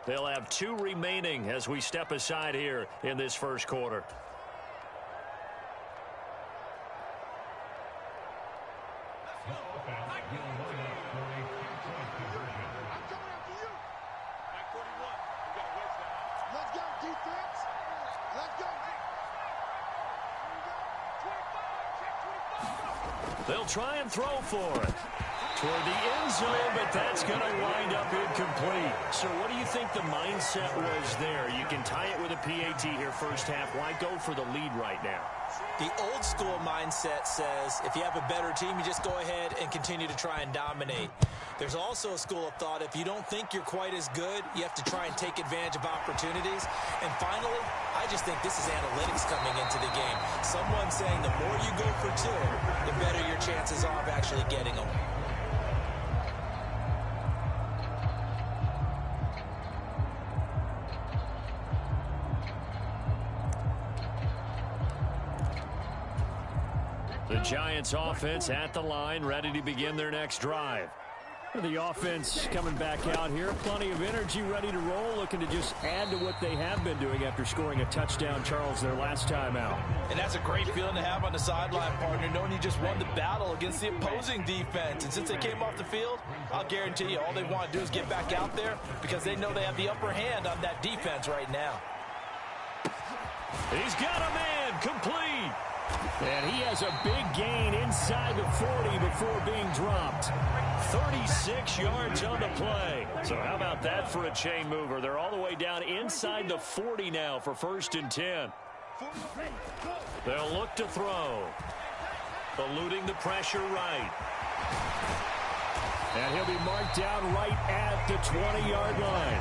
They'll have 2 remaining as we step aside here in this first quarter. They'll try and throw for it toward the end zone, but that's going to wind up incomplete. So what do you think the mindset was there? You can tie it with a PAT here first half. Why go for the lead right now? The old school mindset says if you have a better team, you just go ahead and continue to try and dominate. There's also a school of thought, if you don't think you're quite as good, you have to try and take advantage of opportunities. And finally, I just think this is analytics coming into the game. Someone saying the more you go for 2, the better your chances are of actually getting them. The Giants offense at the line, ready to begin their next drive. The offense coming back out here, plenty of energy, ready to roll, looking to just add to what they have been doing after scoring a touchdown, Charles, their last time out. And that's a great feeling to have on the sideline, partner, knowing you just won the battle against the opposing defense. And since they came off the field, I'll guarantee you all they want to do is get back out there because they know they have the upper hand on that defense right now. He's got a man, complete. And he has a big gain inside the 40 before being dropped. 36 yards on the play. So how about that for a chain mover? They're all the way down inside the 40 now for 1st and 10. They'll look to throw. Eluding the pressure right. And he'll be marked down right at the 20-yard line.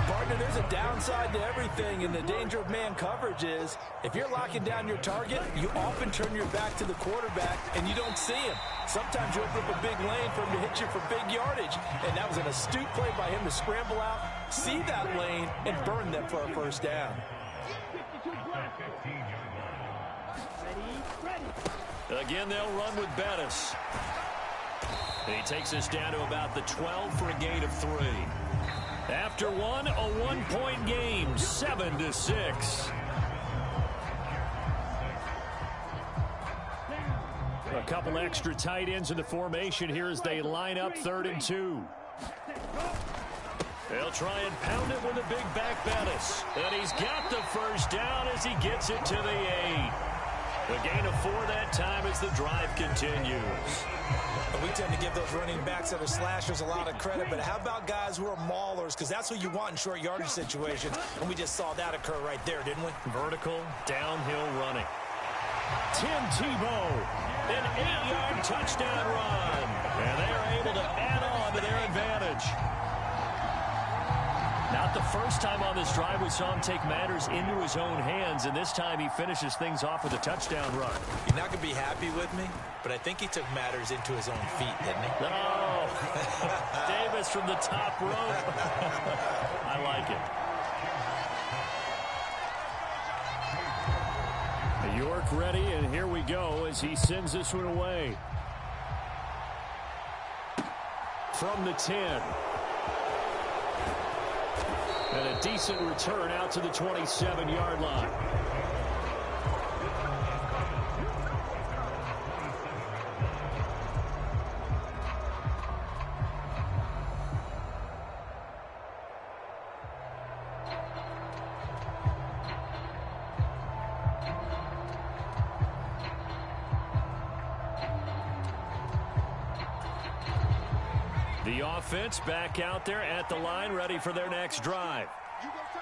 Partner, there's a downside to everything, and the danger of man coverage is if you're locking down your target, you often turn your back to the quarterback, and you don't see him. Sometimes you open up a big lane for him to hit you for big yardage, and that was an astute play by him to scramble out, see that lane, and burn them for a first down. Again, they'll run with Bettis. He takes us down to about the 12 for a gain of 3. After one, a 1-point game, 7-6. A couple extra tight ends in the formation here as they line up 3rd and 2. They'll try and pound it with a big back Bettis. And he's got the first down as he gets it to the 8. A gain of 4 that time as the drive continues. We tend to give those running backs that are slashers a lot of credit, but how about guys who are maulers? Because that's what you want in short yardage situations, and we just saw that occur right there, didn't we? Vertical, downhill running. Tim Tebow, an 8-yard touchdown run, and they are able to add on to their advantage. Not the first time on this drive we saw him take matters into his own hands, and this time he finishes things off with a touchdown run. You're not going to be happy with me, but I think he took matters into his own feet, didn't he? No. Davis from the top rope. I like it. York ready, and here we go as he sends this one away. From the 10. And a decent return out to the 27-yard line. The offense back out there at the line, ready for their next drive.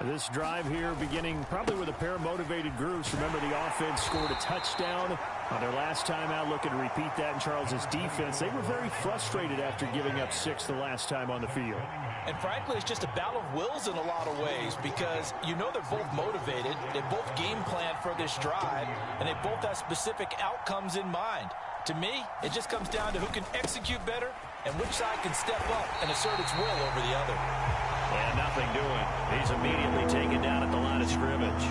This drive here beginning probably with a pair of motivated groups. Remember, the offense scored a touchdown on their last time out, looking to repeat that in Charles's defense. They were very frustrated after giving up 6 the last time on the field. And frankly, it's just a battle of wills in a lot of ways because you know they're both motivated. They both game plan for this drive, and they both have specific outcomes in mind. To me, it just comes down to who can execute better and which side can step up and assert its will over the other. And nothing doing. He's immediately taken down at the line of scrimmage.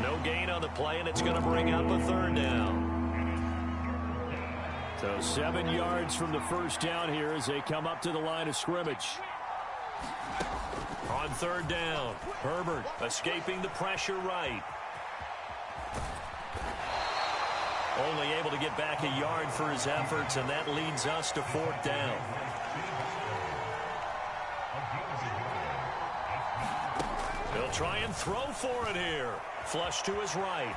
No gain on the play, and it's going to bring up a 3rd down. So 7 yards from the first down here as they come up to the line of scrimmage. On third down, Herbert escaping the pressure right. Only able to get back a yard for his efforts, and that leads us to fourth down. He'll try and throw for it here. Flush to his right.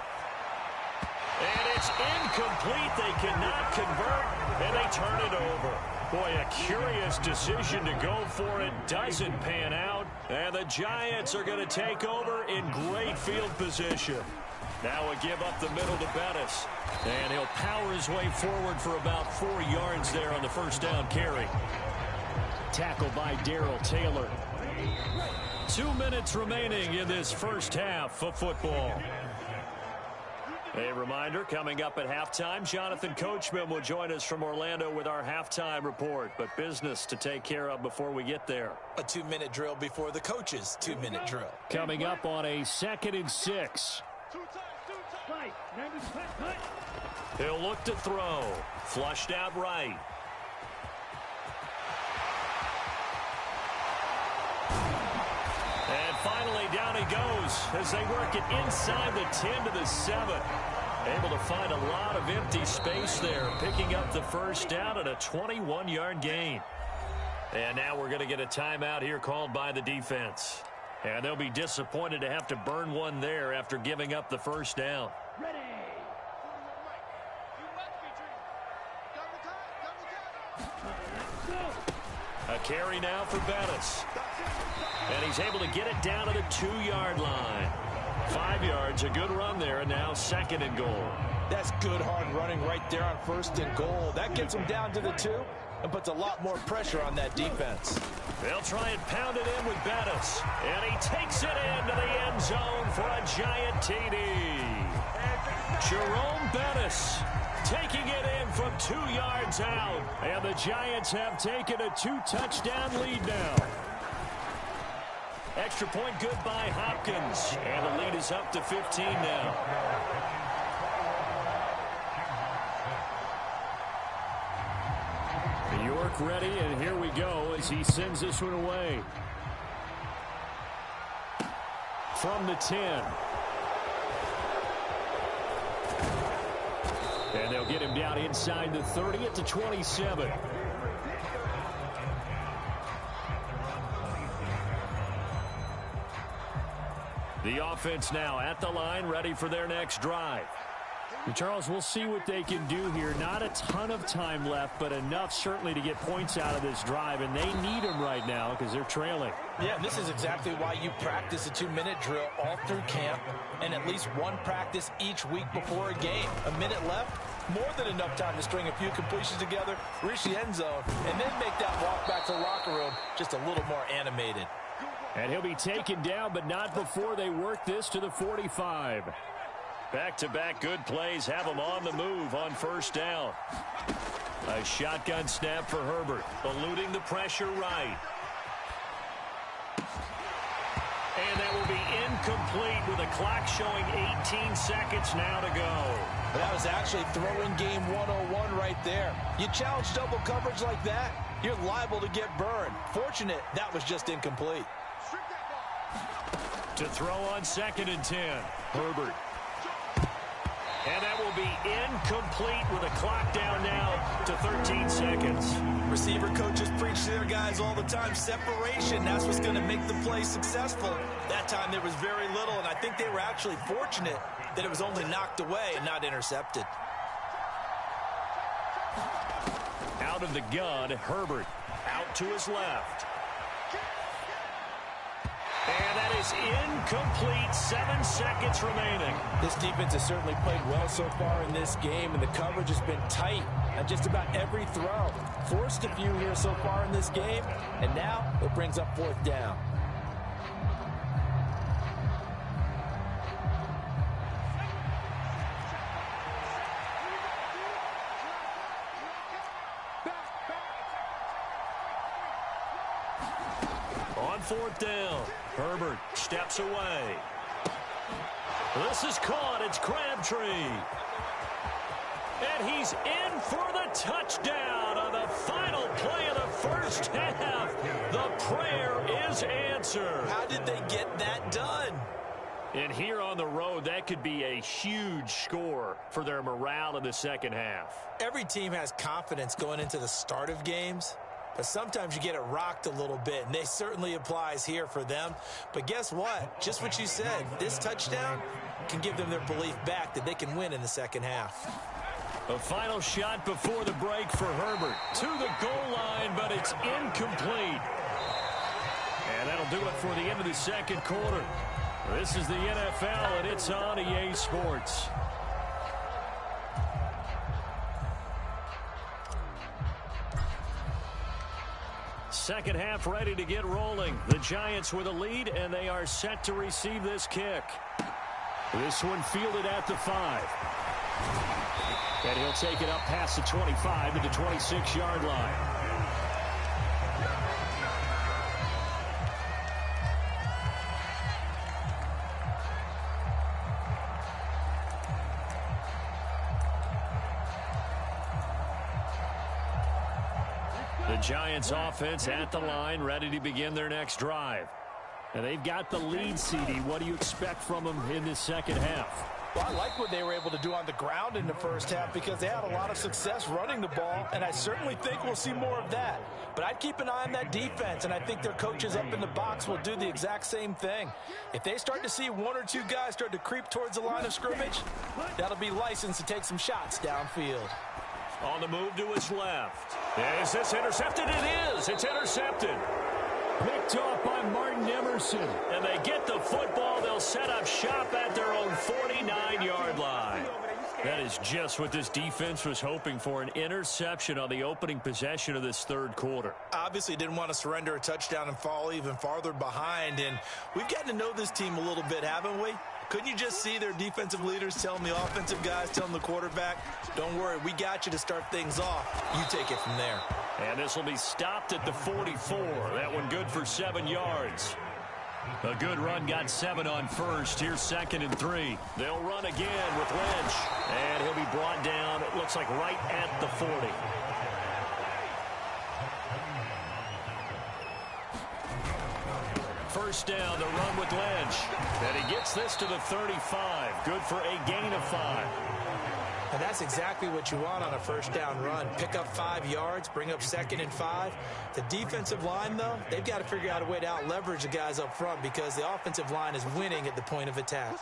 And it's incomplete. They cannot convert, and they turn it over. Boy, a curious decision to go for it. Doesn't pan out, and the Giants are going to take over in great field position. Now a give up the middle to Bettis. And he'll power his way forward for about 4 yards there on the first down carry. Tackled by Darrell Taylor. 2 minutes remaining in this first half of football. A reminder, coming up at halftime, Jonathan Coachman will join us from Orlando with our halftime report. But business to take care of before we get there. A 2-minute drill before the coach's 2-minute drill. Coming up on a 2nd and 6. He'll look to throw. Flushed out right. And finally down he goes as they work it inside the 10 to the 7. Able to find a lot of empty space there, picking up the first down at a 21-yard gain. And now we're going to get a timeout here called by the defense. And they'll be disappointed to have to burn one there after giving up the first down. Ready. A carry now for Bettis. And he's able to get it down to the 2-yard line. 5 yards, a good run there, and now 2nd and goal. That's good hard running right there on 1st and goal. That gets him down to the 2 and puts a lot more pressure on that defense. They'll try and pound it in with Bettis. And he takes it into the end zone for a giant TD. Jerome Bettis taking it in from 2 yards out. And the Giants have taken a 2-touchdown lead now. Extra point good by Hopkins. And the lead is up to 15 now. York ready, and here we go as he sends this one away. From the 10. And they'll get him down inside the 30 at the 27. The offense now at the line, ready for their next drive. And Charles, we'll see what they can do here. Not a ton of time left, but enough certainly to get points out of this drive, and they need them right now because they're trailing. Yeah, this is exactly why you practice a 2-minute drill all through camp and at least one practice each week before a game. A minute left, more than enough time to string a few completions together, reach the end zone, and then make that walk back to the locker room just a little more animated. And he'll be taken down, but not before they work this to the 45. Back-to-back good plays have him on the move on first down. A shotgun snap for Herbert, eluding the pressure right. And that will be incomplete with a clock showing 18 seconds now to go. That was actually throwing game 101 right there. You challenge double coverage like that, you're liable to get burned. Fortunate that was just incomplete. To throw on 2nd and 10, Herbert. And that will be incomplete with a clock down now to 13 seconds. Receiver coaches preach to their guys all the time. Separation, that's what's going to make the play successful. That time there was very little, and I think they were actually fortunate that it was only knocked away and not intercepted. Out of the gun, Herbert out to his left. And that is incomplete. 7 seconds remaining. This defense has certainly played well so far in this game, and the coverage has been tight on just about every throw. Forced a few here so far in this game, and now it brings up 4th down. On 4th down, Herbert steps away. This is caught. It's Crabtree. And he's in for the touchdown on the final play of the first half. The prayer is answered. How did they get that done? And here on the road, that could be a huge score for their morale in the second half. Every team has confidence going into the start of games, but sometimes you get it rocked a little bit, and this certainly applies here for them. But guess what? Just what you said, this touchdown can give them their belief back that they can win in the second half. A final shot before the break for Herbert. To the goal line, but it's incomplete. And that'll do it for the end of the second quarter. This is the NFL, and it's on EA Sports. Second half ready to get rolling. The Giants with a lead, and they are set to receive this kick. This one fielded at the 5. And he'll take it up past the 25 to the 26-yard line. The Giants offense at the line, ready to begin their next drive. And they've got the lead, CD. What do you expect from them in this second half? Well, I like what they were able to do on the ground in the first half because they had a lot of success running the ball, and I certainly think we'll see more of that. But I'd keep an eye on that defense, and I think their coaches up in the box will do the exact same thing. If they start to see one or two guys start to creep towards the line of scrimmage, that'll be licensed to take some shots downfield. On the move to his left. Is this intercepted? It is. It's intercepted. Picked off by Martin Emerson. And they get the football. They'll set up shop at their own 49-yard line. That is just what this defense was hoping for, an interception on the opening possession of this third quarter. Obviously didn't want to surrender a touchdown and fall even farther behind. And we've gotten to know this team a little bit, haven't we? Couldn't you just see their defensive leaders telling the offensive guys, telling the quarterback, don't worry, we got you to start things off. You take it from there. And this will be stopped at the 44. That one good for 7 yards. A good run, got 7 on first. Here's 2nd and 3. They'll run again with Lynch. And he'll be brought down, it looks like right at the 40. First down, the run with Lynch. And he gets this to the 35. Good for a gain of 5. And that's exactly what you want on a first down run. Pick up 5 yards, bring up 2nd and 5. The defensive line, though, they've got to figure out a way to out-leverage the guys up front because the offensive line is winning at the point of attack.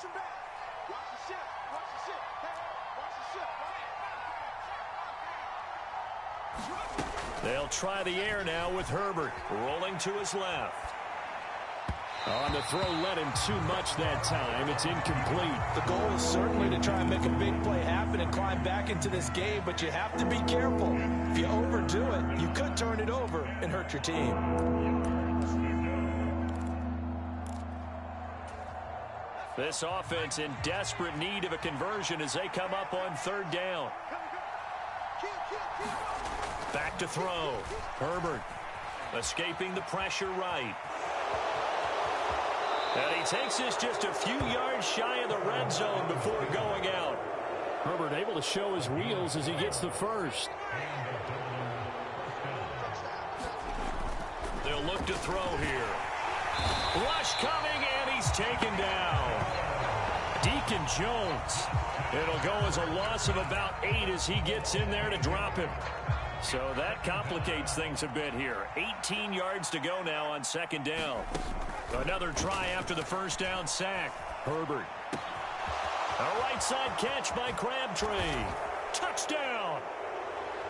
They'll try the air now with Herbert. Rolling to his left. On the throw, let him too much that time. It's incomplete. The goal is certainly to try and make a big play happen and climb back into this game, but you have to be careful. If you overdo it, you could turn it over and hurt your team. This offense in desperate need of a conversion as they come up on 3rd down. Back to throw. Herbert escaping the pressure right. And he takes this just a few yards shy of the red zone before going out. Herbert able to show his wheels as he gets the first. They'll look to throw here. Rush coming, and he's taken down. Deacon Jones. It'll go as a loss of about 8 as he gets in there to drop him. So that complicates things a bit here. 18 yards to go now on 2nd down. Another try after the first down sack. Herbert. A right side catch by Crabtree. Touchdown.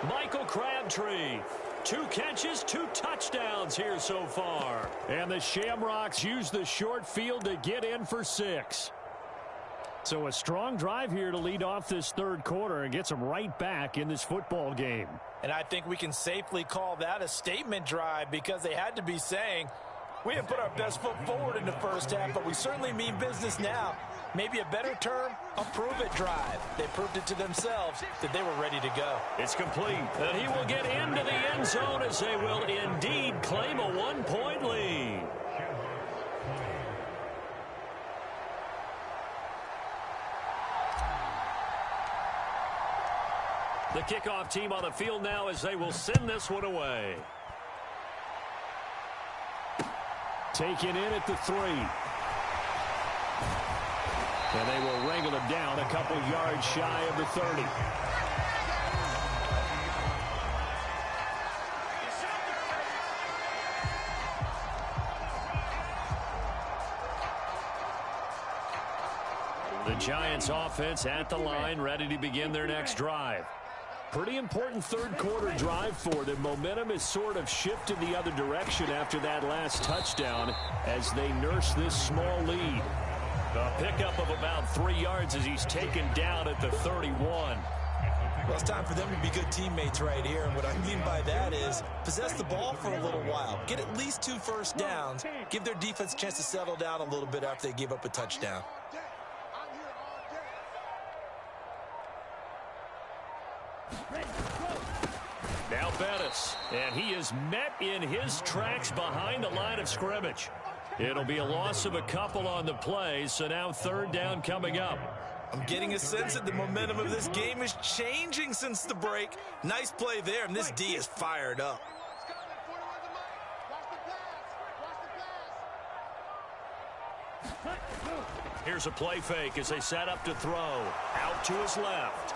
Michael Crabtree. 2 catches, 2 touchdowns here so far. And the Shamrocks use the short field to get in for 6. So a strong drive here to lead off this third quarter and gets them right back in this football game. And I think we can safely call that a statement drive because they had to be saying, we have put our best foot forward in the first half, but we certainly mean business now. Maybe a better term, a prove-it drive. They proved it to themselves that they were ready to go. It's complete. And he will get into the end zone as they will indeed claim a 1-point lead. The kickoff team on the field now as they will send this one away. Taken in at the 3. And they will wrangle him down a couple yards shy of the 30. The Giants offense at the line, ready to begin their next drive. Pretty important third quarter drive for them. Momentum has sort of shifted the other direction after that last touchdown as they nurse this small lead. A pickup of about 3 yards as he's taken down at the 31. Well, it's time for them to be good teammates right here. And what I mean by that is possess the ball for a little while. Get at least 2 first downs. Give their defense a chance to settle down a little bit after they give up a touchdown. Now Bettis, and he is met in his tracks behind the line of scrimmage. It'll be a loss of a couple on the play, so now third down coming up. I'm getting a sense that the momentum of this game is changing since the break. Nice play there, and this D is fired up. Here's a play fake as they set up to throw. Out to his left.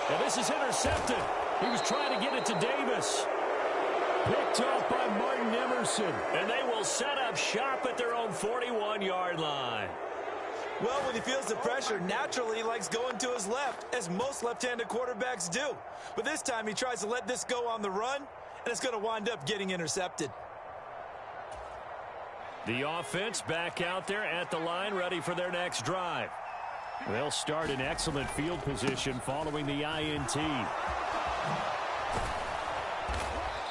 And this is intercepted. He was trying to get it to Davis. Picked off by Martin Emerson. And they will set up shop at their own 41-yard line. Well, when he feels the pressure, naturally he likes going to his left, as most left-handed quarterbacks do. But this time he tries to let this go on the run, and it's going to wind up getting intercepted. The offense back out there at the line, ready for their next drive. They'll start in excellent field position following the INT.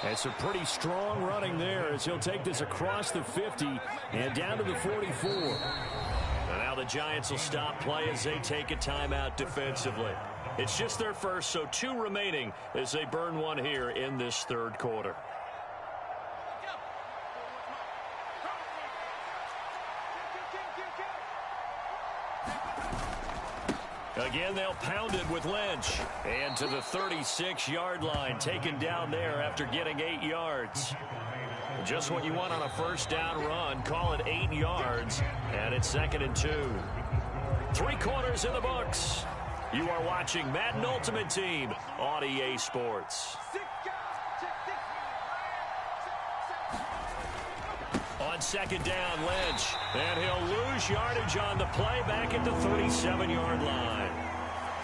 It's a pretty strong running there as he'll take this across the 50 and down to the 44. And now the Giants will stop play as they take a timeout defensively. It's just their first, so 2 remaining as they burn one here in this third quarter. Again, they'll pound it with Lynch. And to the 36-yard line, taken down there after getting 8 yards. Just what you want on a first down run. Call it 8 yards, and it's 2nd and 2. 3 quarters in the books. You are watching Madden Ultimate Team on EA Sports. On 2nd down, Lynch. And he'll lose yardage on the play back at the 37-yard line.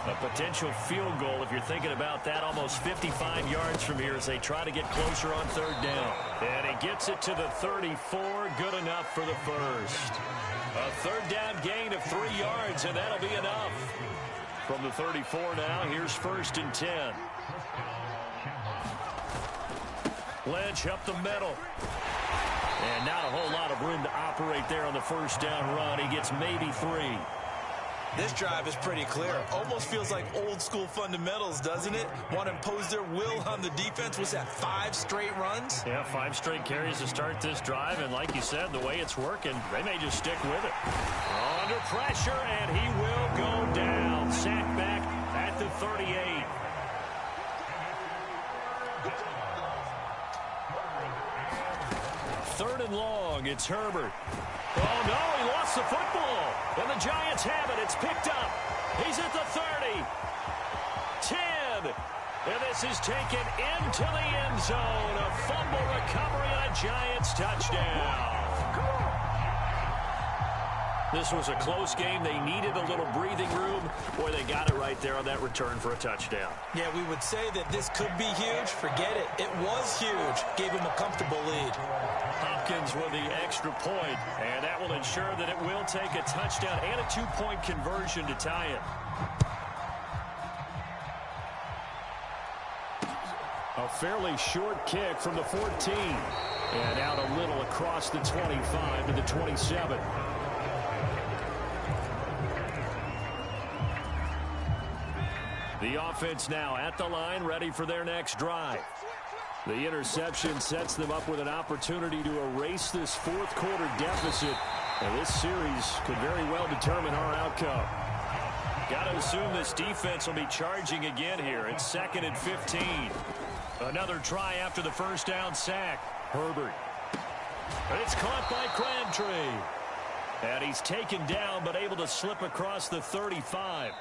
A potential field goal, if you're thinking about that, almost 55 yards from here as they try to get closer on third down. And he gets it to the 34, good enough for the first. A third down gain of 3 yards, and that'll be enough. From the 34 now, here's 1st and 10. Lynch up the middle. And not a whole lot of room to operate there on the first down run. He gets maybe 3. This drive is pretty clear. Almost feels like old school fundamentals, doesn't it? Want to impose their will on the defense. Was that 5 straight runs? Yeah, 5 straight carries to start this drive. And like you said, the way it's working, they may just stick with it. Under pressure, and he will go down. Sacked back at the 38. Third and long, it's Herbert. Oh, no, he lost the football. And the Giants have it. It's picked up. He's at the 30. 10. And this is taken into the end zone. A fumble recovery and a Giants touchdown. This was a close game. They needed a little breathing room. Boy, they got it right there on that return for a touchdown. Yeah, we would say that this could be huge. Forget it. It was huge. Gave him a comfortable lead. Hopkins with the extra point, and that will ensure that it will take a touchdown and a 2-point conversion to tie it. A fairly short kick from the 14. And out a little across the 25 to the 27. The offense now at the line, ready for their next drive. The interception sets them up with an opportunity to erase this fourth quarter deficit. And this series could very well determine our outcome. Got to assume this defense will be charging again here. It's 2nd and 15. Another try after the first down sack. Herbert. It's caught by Crabtree. And he's taken down but able to slip across the 35.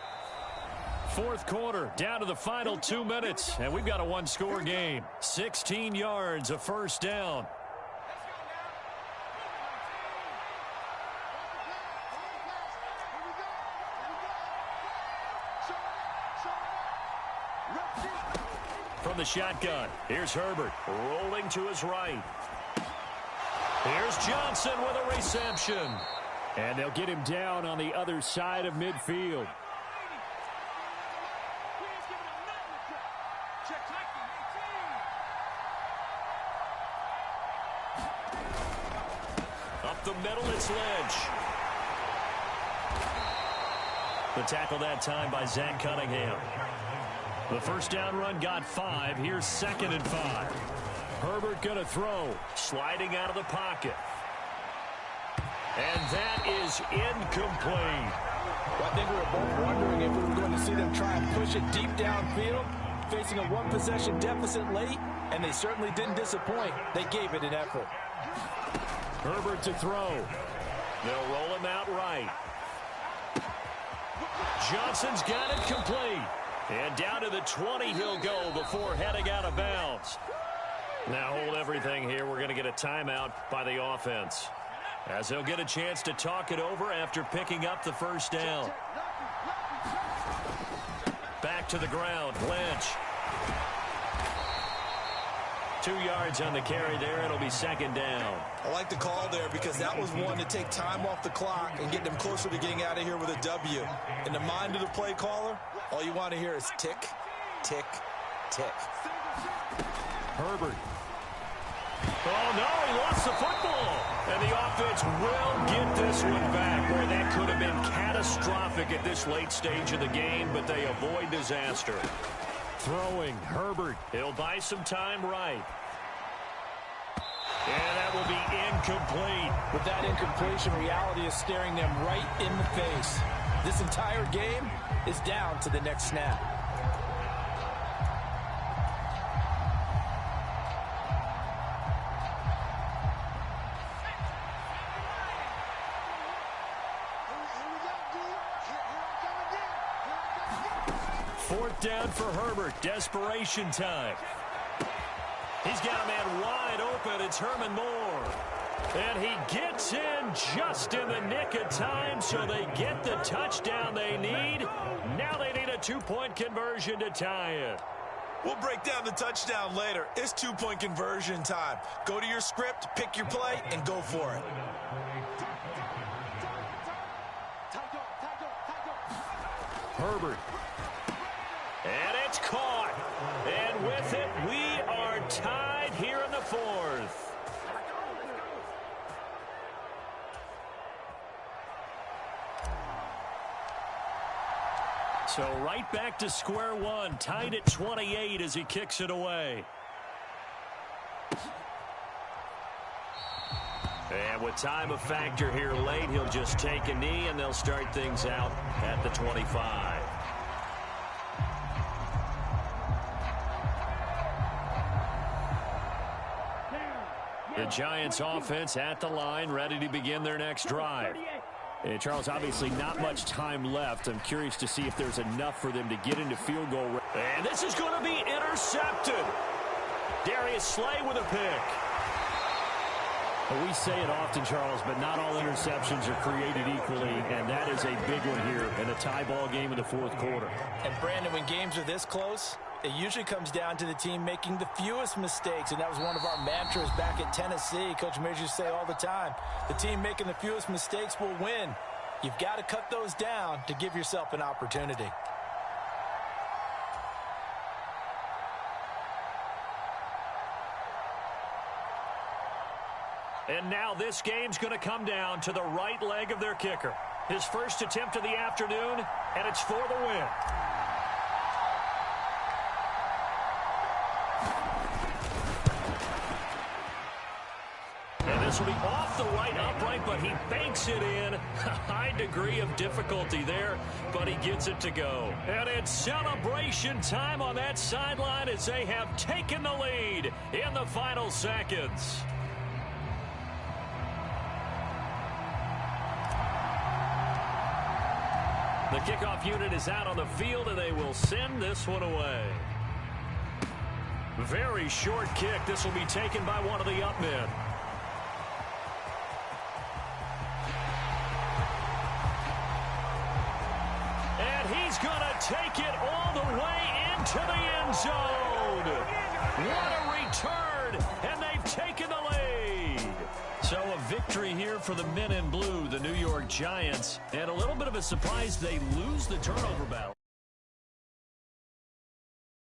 Fourth quarter, down to the final 2 minutes, and we've got a one-score game. 16 yards, a first down. From the shotgun, here's Herbert, rolling to his right. Here's Johnson with a reception. And they'll get him down on the other side of midfield. Up the middle, it's Lynch. The tackle that time by Zach Cunningham. The first down run got 5. Here's 2nd and 5. Herbert going to throw. Sliding out of the pocket. And that is incomplete. Well, I think we were both wondering if we were going to see them try and push it deep downfield, facing a one-possession deficit late, and they certainly didn't disappoint. They gave it an effort. Herbert to throw. They'll roll him out right. Johnson's got it complete. And down to the 20 he'll go before heading out of bounds. Now hold everything here. We're going to get a timeout by the offense, as they'll get a chance to talk it over after picking up the first down. Back to the ground, Lynch. 2 yards on the carry there. It'll be 2nd down. I like the call there because that was one to take time off the clock and get them closer to getting out of here with a W. In the mind of the play caller, all you want to hear is tick, tick, tick. Herbert. Oh, no, he lost the football. And the offense will get this one back, where that could have been catastrophic at this late stage of the game, but they avoid disaster. Throwing, Herbert. He'll buy some time right. And that will be incomplete. With that incompletion, reality is staring them right in the face. This entire game is down to the next snap. Fourth down for Herbert. Desperation time. He's got a man wide open. It's Herman Moore. And he gets in just in the nick of time, so they get the touchdown they need. Now they need a two-point conversion to tie it. We'll break down the touchdown later. It's two-point conversion time. Go to your script, pick your play, and go for it. Herbert. And it's caught. And with it, we are tied here in the fourth. So right back to square one, tied at 28 as he kicks it away. And with time a factor here late, he'll just take a knee and they'll start things out at the 25. The Giants offense at the line, ready to begin their next drive. And Charles, obviously not much time left. I'm curious to see if there's enough for them to get into field goal range. And this is going to be intercepted. Darius Slay with a pick. Well, we say it often, Charles, but not all interceptions are created equally, and that is a big one here in a tie ball game in the fourth quarter. And Brandon, when games are this close, it usually comes down to the team making the fewest mistakes, and that was one of our mantras back at Tennessee. Coach Majors used to say all the time, the team making the fewest mistakes will win. You've got to cut those down to give yourself an opportunity. And now this game's going to come down to the right leg of their kicker. His first attempt of the afternoon, and it's for the win. This will be off the right upright, but he banks it in. A high degree of difficulty there, but he gets it to go. And it's celebration time on that sideline as they have taken the lead in the final seconds. The kickoff unit is out on the field, and they will send this one away. Very short kick. This will be taken by one of the up men. And he's going to take it all the way into the end zone. What a return, and they've taken the lead. So a victory here for the men in blue, the New York Giants, and a little bit of a surprise they lose the turnover battle.